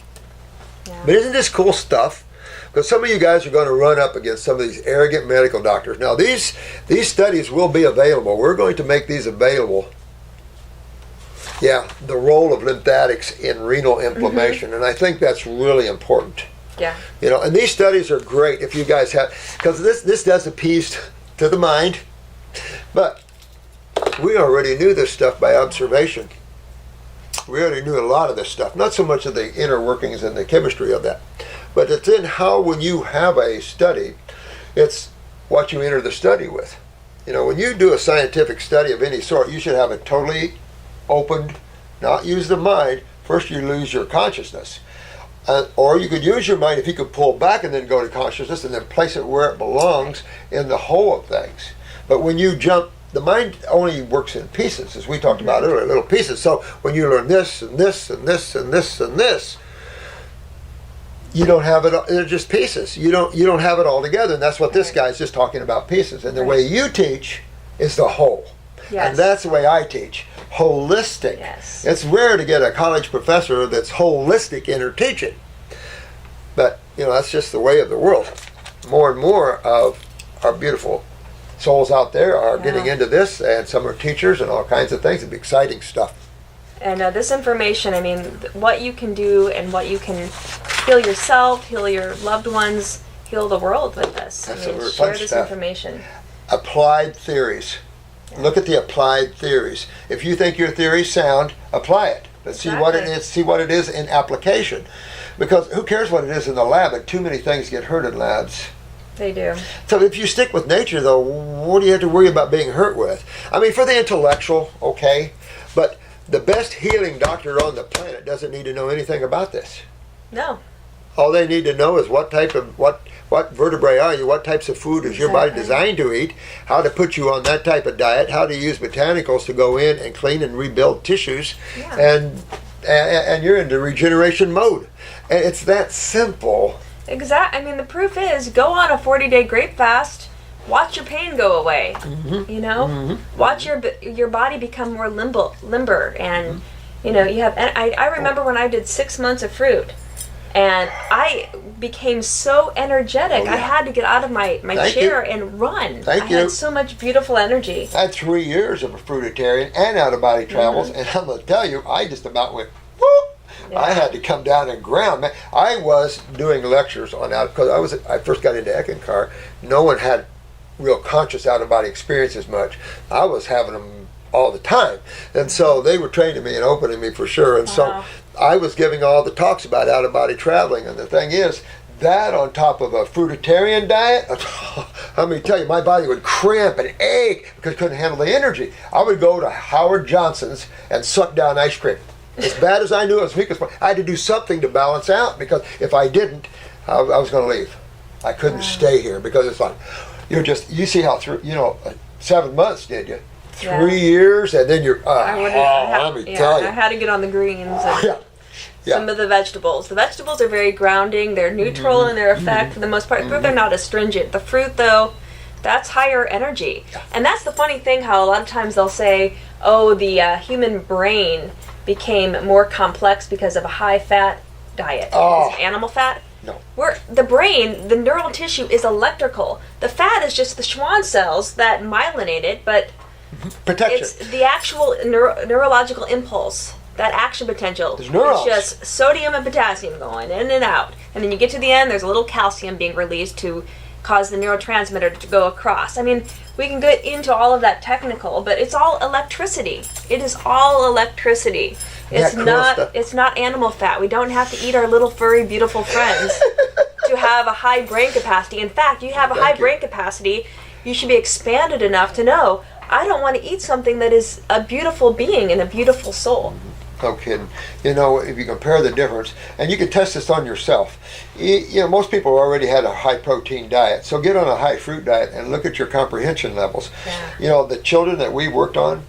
Yeah. But isn't this cool stuff? Because some of you guys are going to run up against some of these arrogant medical doctors. Now, these studies will be available. We're going to make these available. Yeah, the role of lymphatics in renal inflammation, and I think that's really important. Yeah. You know, and these studies are great if you guys have, because this does appease to the mind, but we already knew this stuff by observation. We already knew a lot of this stuff, not so much of the inner workings and the chemistry of that, but it's in how, when you have a study, it's what you enter the study with. You know, when you do a scientific study of any sort, you should have it totally opened, not use the mind. First you lose your consciousness. Or you could use your mind if you could pull back and then go to consciousness and then place it where it belongs in the whole of things. But when you jump, the mind only works in pieces, as we talked about earlier, little pieces. So when you learn this and this and this and this and this, you don't have it. They're just pieces. You don't have it all together, and that's what this guy's just talking about, pieces. And the way you teach is the whole. Yes. And that's the way I teach. Holistic. Yes. It's rare to get a college professor that's holistic in her teaching. But, you know, that's just the way of the world. More and more of our beautiful souls out there are getting into this, and some are teachers and all kinds of things. It's exciting stuff. And this information, I mean, what you can do and what you can heal yourself, heal your loved ones, heal the world with this. That's I mean, some share fun this stuff. information. Applied theories. Look at the applied theories. If you think your theory's sound, apply it. But see what it is. See what it is in application. Because who cares what it is in the lab? And too many things get hurt in labs. They do. So if you stick with nature, though, what do you have to worry about being hurt with? I mean, for the intellectual, okay, but the best healing doctor on the planet doesn't need to know anything about this. No. All they need to know is what vertebrae are you, what types of food is your body designed to eat, how to put you on that type of diet, how to use botanicals to go in and clean and rebuild tissues, and you're into regeneration mode. And it's that simple. Exactly. I mean, the proof is, go on a 40-day grape fast, watch your pain go away. You know, watch your body become more limber, and you know, you have. And I remember when I did 6 months of fruit, and I became so energetic. I had to get out of my chair and run. I had so much beautiful energy. I had 3 years of a fruitarian and out-of-body travels, and I'm going to tell you, I just about went, whoop! I had to come down and ground. Man, I was doing lectures on out, because I first got into Eckankar. No one had real conscious out-of-body experiences much. I was having them all the time. And so they were training me and opening me for sure. And so I was giving all the talks about out-of-body traveling. And the thing is, that on top of a fruitarian diet, let me tell you, my body would cramp and ache because I couldn't handle the energy. I would go to Howard Johnson's and suck down ice cream. As bad as I knew it was weak as I had to do something to balance out, because if I didn't, I was going to leave. I couldn't stay here, because it's like, you see how 7 months, did you? 3 years, and then you're, let me tell you. I had to get on the greens. And some of the vegetables. The vegetables are very grounding. They're neutral in their effect for the most part, but they're not astringent. The fruit, though, that's higher energy. And that's the funny thing, how a lot of times they'll say, oh, the human brain became more complex because of a high-fat diet. Because of animal fat. No. Where the brain, the neural tissue is electrical. The fat is just the Schwann cells that myelinate it, but it's the actual neurological impulse, that action potential. There's neurons. It's just sodium and potassium going in and out. And then you get to the end, there's a little calcium being released to cause the neurotransmitter to go across. I mean, we can get into all of that technical, but it's all electricity. It is all electricity. It's not animal fat. We don't have to eat our little furry beautiful friends to have a high brain capacity. In fact, you have a high brain capacity, you should be expanded enough to know, I don't want to eat something that is a beautiful being and a beautiful soul. No kidding. You know, if you compare the difference, and you can test this on yourself. You know, most people already had a high protein diet, so get on a high fruit diet and look at your comprehension levels. Yeah. You know, the children that we worked on,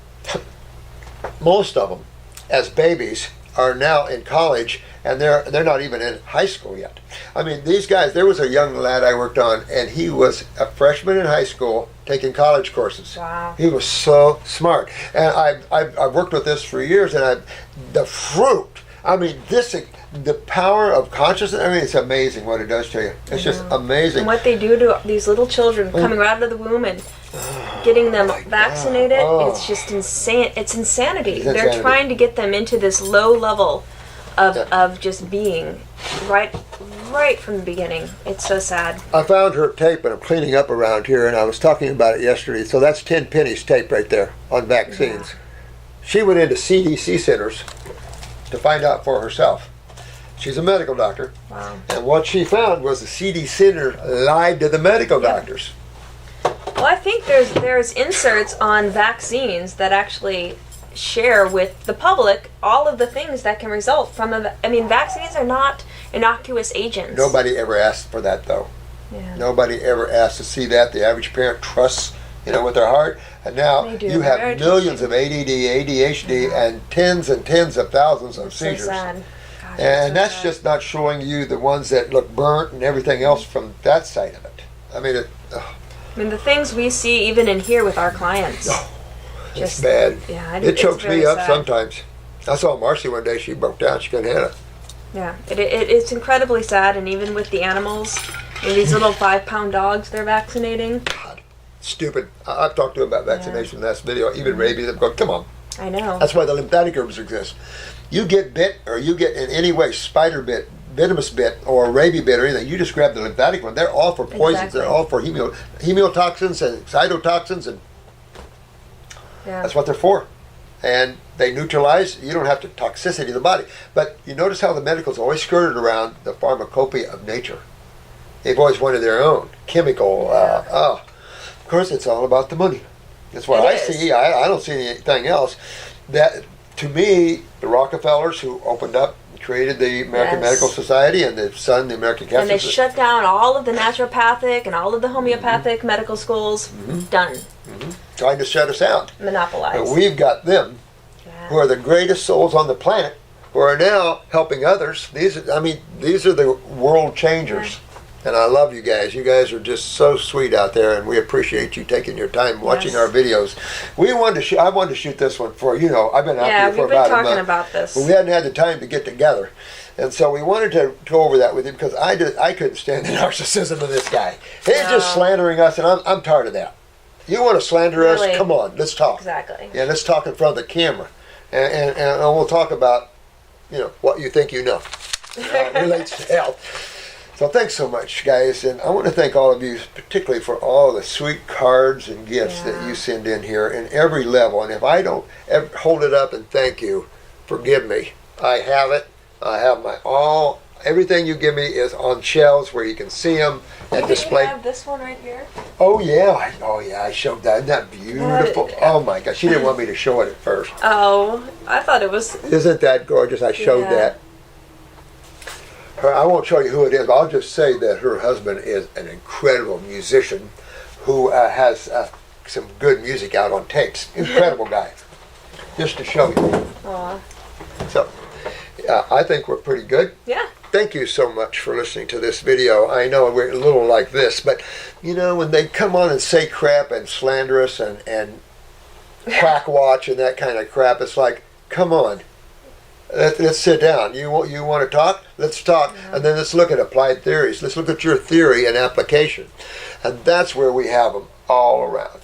most of them, as babies, are now in college, and they're not even in high school yet. I mean, these guys, there was a young lad I worked on, and he was a freshman in high school taking college courses. Wow. He was so smart. And I've worked with this for years, and the fruit, I mean, the power of consciousness, I mean, it's amazing what it does to you. It's just amazing. And what they do to these little children coming right out of the womb and getting them vaccinated, it's just insane. It's insanity. They're trying to get them into this low level of just being right from the beginning. It's so sad. I found her tape, and I'm cleaning up around here, and I was talking about it yesterday. So that's Tenpenny's tape right there on vaccines. Yeah. She went into CDC centers to find out for herself. She's a medical doctor. Wow. And what she found was the CDC center lied to the medical doctors. Well, I think there's inserts on vaccines that actually share with the public all of the things that can result from vaccines are not innocuous agents. Nobody ever asked for that, though. Yeah. Nobody ever asked to see that. The average parent trusts, with their heart. And now you have millions of ADD, ADHD, and tens of thousands of seizures. So sad. Gosh, and that's just not showing you the ones that look burnt and everything else from that side of it. I mean, the things we see even in here with our clients. It's bad. Yeah, it chokes me up sad. Sometimes. I saw Marcy one day. She broke down. She couldn't handle it. Yeah, it's incredibly sad. And even with the animals, these little 5-pound dogs they're vaccinating. God, stupid. I've talked to them about vaccination in the last video. Even rabies. I'm going, come on. I know. That's why the lymphatic herbs exist. You get bit, or you get in any way spider bit, venomous bit, or rabies bit, or anything, you just grab the lymphatic one. They're all for poisons. Exactly. They're all for hemotoxins and cytotoxins, and that's what they're for. And they neutralize. You don't have to toxicity of the body. But you notice how the medicals always skirted around the pharmacopoeia of nature. They've always wanted their own chemical. Of course, it's all about the money. That's what I see. I don't see anything else. That, to me, the Rockefellers who opened up, created the American Medical Society, and the American Catholic. And they shut down all of the naturopathic and all of the homeopathic medical schools. Done. Trying to shut us out. Monopolized. But we've got them, who are the greatest souls on the planet, who are now helping others. These are the world changers. And I love you guys. You guys are just so sweet out there, and we appreciate you taking your time watching our videos. I wanted to shoot this one for, I've been out here for about a month. Yeah, we've been talking about this. But we hadn't had the time to get together. And so we wanted to go over that with you, because I couldn't stand the narcissism of this guy. He's just slandering us, and I'm tired of that. You want to slander us? Come on, let's talk. Exactly. Yeah, let's talk in front of the camera. And we'll talk about, what you think you know. How it relates to health. So thanks so much, guys, and I want to thank all of you, particularly for all the sweet cards and gifts that you send in here in every level. And if I don't ever hold it up and thank you, forgive me. I have it. I have everything you give me is on shelves where you can see them and display. You have this one right here? Oh yeah, I showed that. Isn't that beautiful? Oh my gosh, she didn't want me to show it at first. Oh, I thought it was. Isn't that gorgeous? I showed that. I won't show you who it is, but I'll just say that her husband is an incredible musician who has some good music out on tapes. Incredible guy. Just to show you. Aww. So, I think we're pretty good. Yeah. Thank you so much for listening to this video. I know we're a little like this, but when they come on and say crap and slander us and quack watch and that kind of crap, it's like, come on. Let's sit down. You want to talk? Let's talk. And then let's look at applied theories. Let's look at your theory and application. And that's where we have them all around.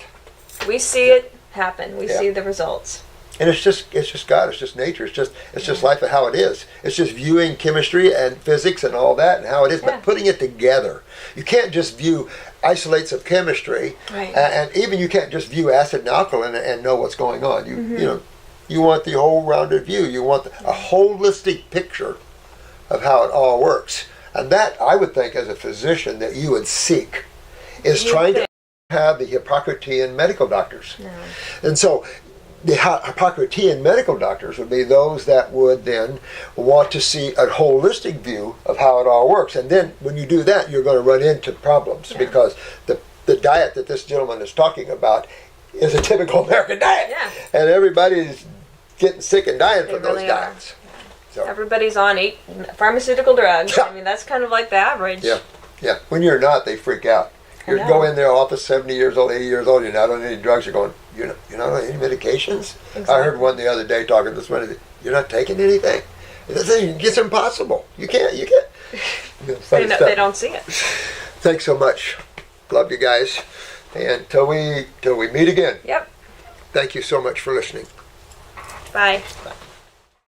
We see it happen. We see the results. And it's just God. It's just nature. It's just life and how it is. It's just viewing chemistry and physics and all that and how it is, but putting it together. You can't just view isolates of chemistry, and even you can't just view acid and alkaline and know what's going on. You want the whole rounded view. You want a holistic picture of how it all works. And that, I would think, as a physician, that you would seek, is trying to have the Hippocratean medical doctors. No. And so the Hippocratean medical doctors would be those that would then want to see a holistic view of how it all works. And then when you do that, you're going to run into problems because the diet that this gentleman is talking about is a typical American diet. Yeah. And everybody's getting sick and dying from those diets. So Everybody's on 8 pharmaceutical drugs. Yeah. I mean, that's kind of like the average. yeah, yeah. When you're not, they freak out. You know. go in their office, 70 years old, 80 years old. You're not on any drugs. You're going. You're not on any medications. I Exactly. heard one the other day talking to this one. You're not taking anything. It's impossible. You can't. You can't. Funny stuff. They don't see it. Thanks so much. Love you guys. And till we meet again. Yep. Thank you so much for listening. Bye. Bye.